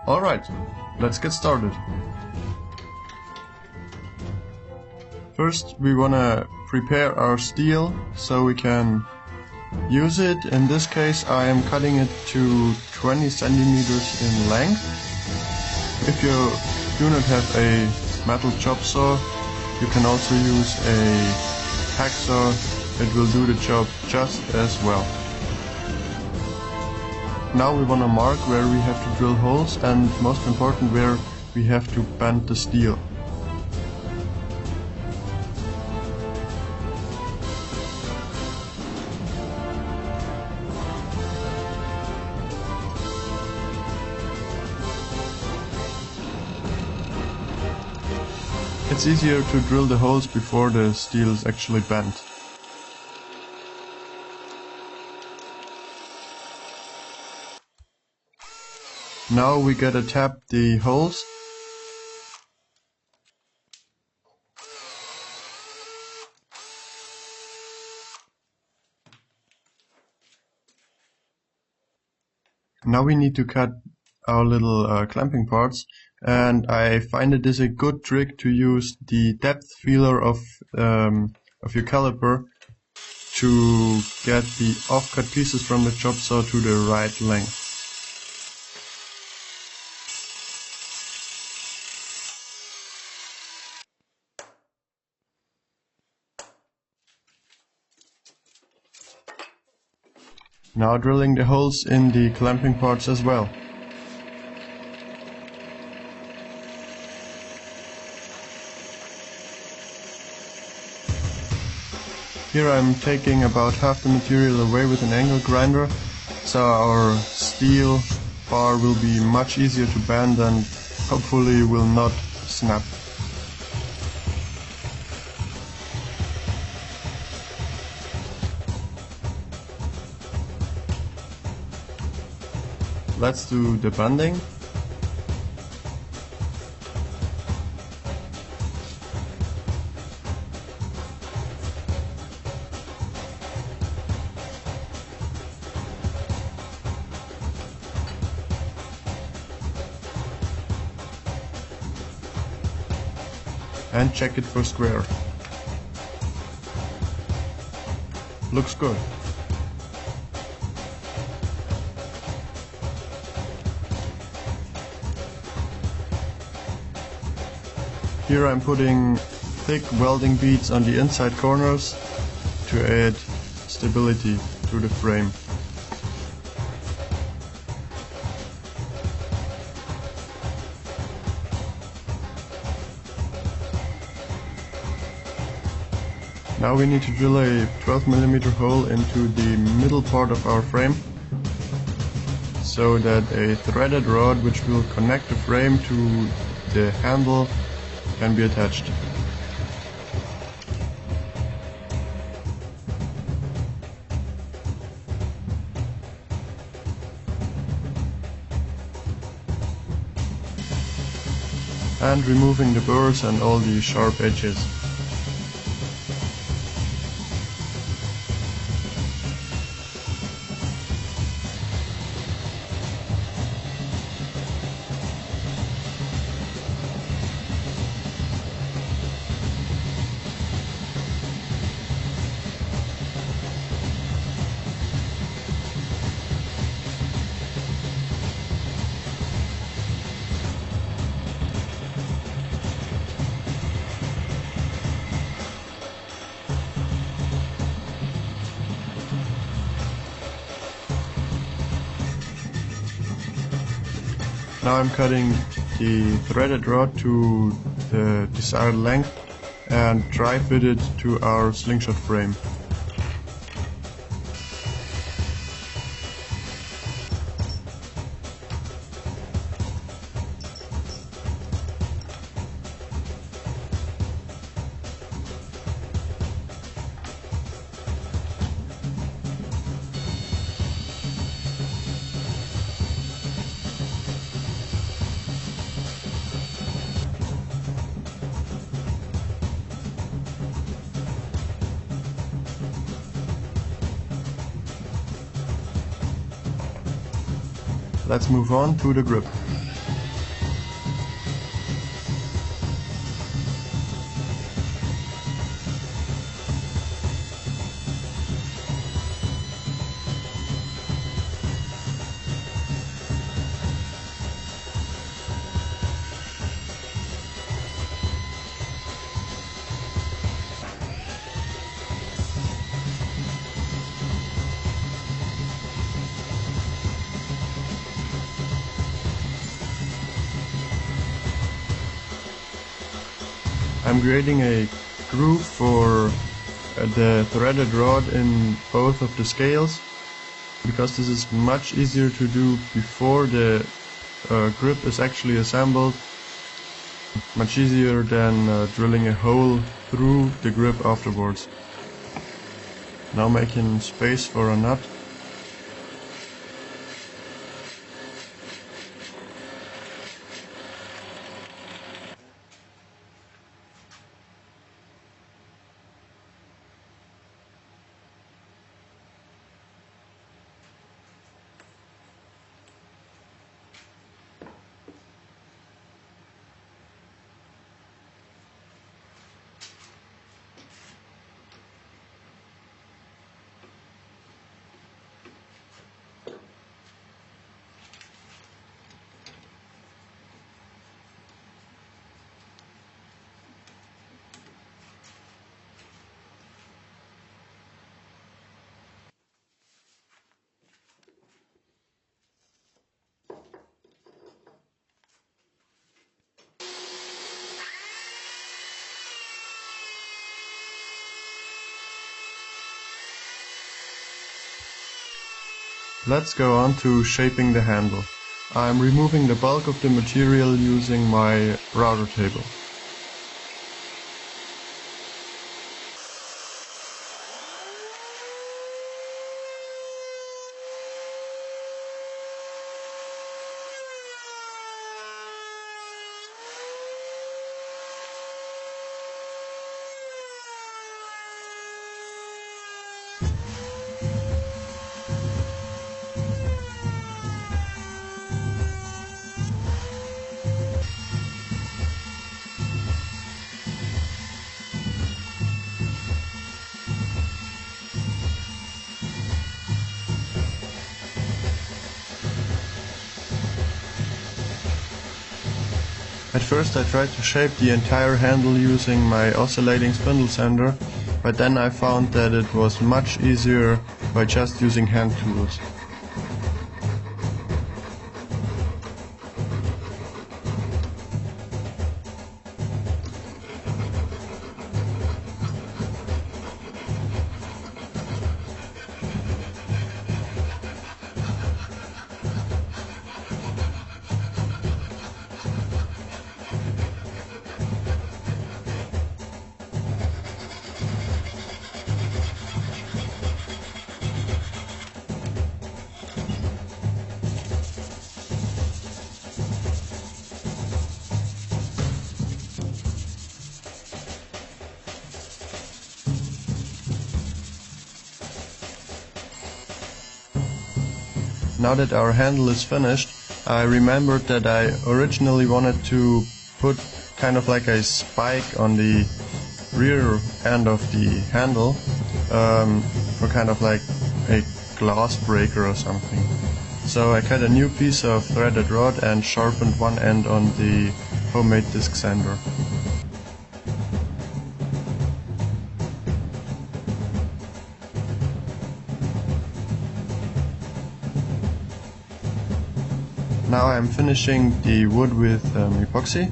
Alright, let's get started. First we wanna prepare our steel so we can use it. In this case I am cutting it to 20 centimeters in length. If you do not have a metal chop saw, you can also use a hacksaw. It will do the job just as well. Now we want to mark where we have to drill holes and, most important, where we have to bend the steel. It's easier to drill the holes before the steel is actually bent. Now we gotta tap the holes. Now we need to cut our little clamping parts, and I find it is a good trick to use the depth feeler of your caliper to get the off-cut pieces from the chop saw to the right length. Now drilling the holes in the clamping parts as well. Here I'm taking about half the material away with an angle grinder, so our steel bar will be much easier to bend and hopefully will not snap. Let's do the bending. And check it for square. Looks good. Here I'm putting thick welding beads on the inside corners to add stability to the frame. Now we need to drill a 12mm hole into the middle part of our frame, so that a threaded rod which will connect the frame to the handle can be attached. And removing the burrs and all the sharp edges. Now I'm cutting the threaded rod to the desired length and dry fit it to our slingshot frame. Let's move on to the grip. I'm creating a groove for the threaded rod in both of the scales, because this is much easier to do before the grip is actually assembled. Much easier than drilling a hole through the grip afterwards. Now making space for a nut. Let's go on to shaping the handle. I'm removing the bulk of the material using my router table. At first I tried to shape the entire handle using my oscillating spindle sander, but then I found that it was much easier by just using hand tools. Now that our handle is finished, I remembered that I originally wanted to put kind of like a spike on the rear end of the handle for kind of like a glass breaker or something. So I cut a new piece of threaded rod and sharpened one end on the homemade disc sander. Now I'm finishing the wood with epoxy,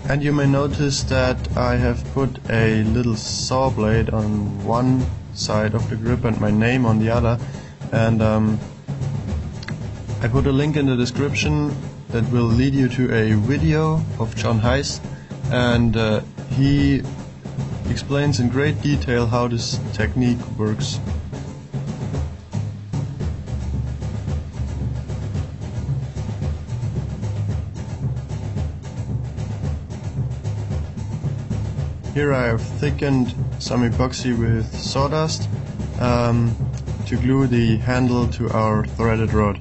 and you may notice that I have put a little saw blade on one side of the grip and my name on the other, and I put a link in the description that will lead you to a video of John Heiss, and he explains in great detail how this technique works. Here I have thickened some epoxy with sawdust to glue the handle to our threaded rod.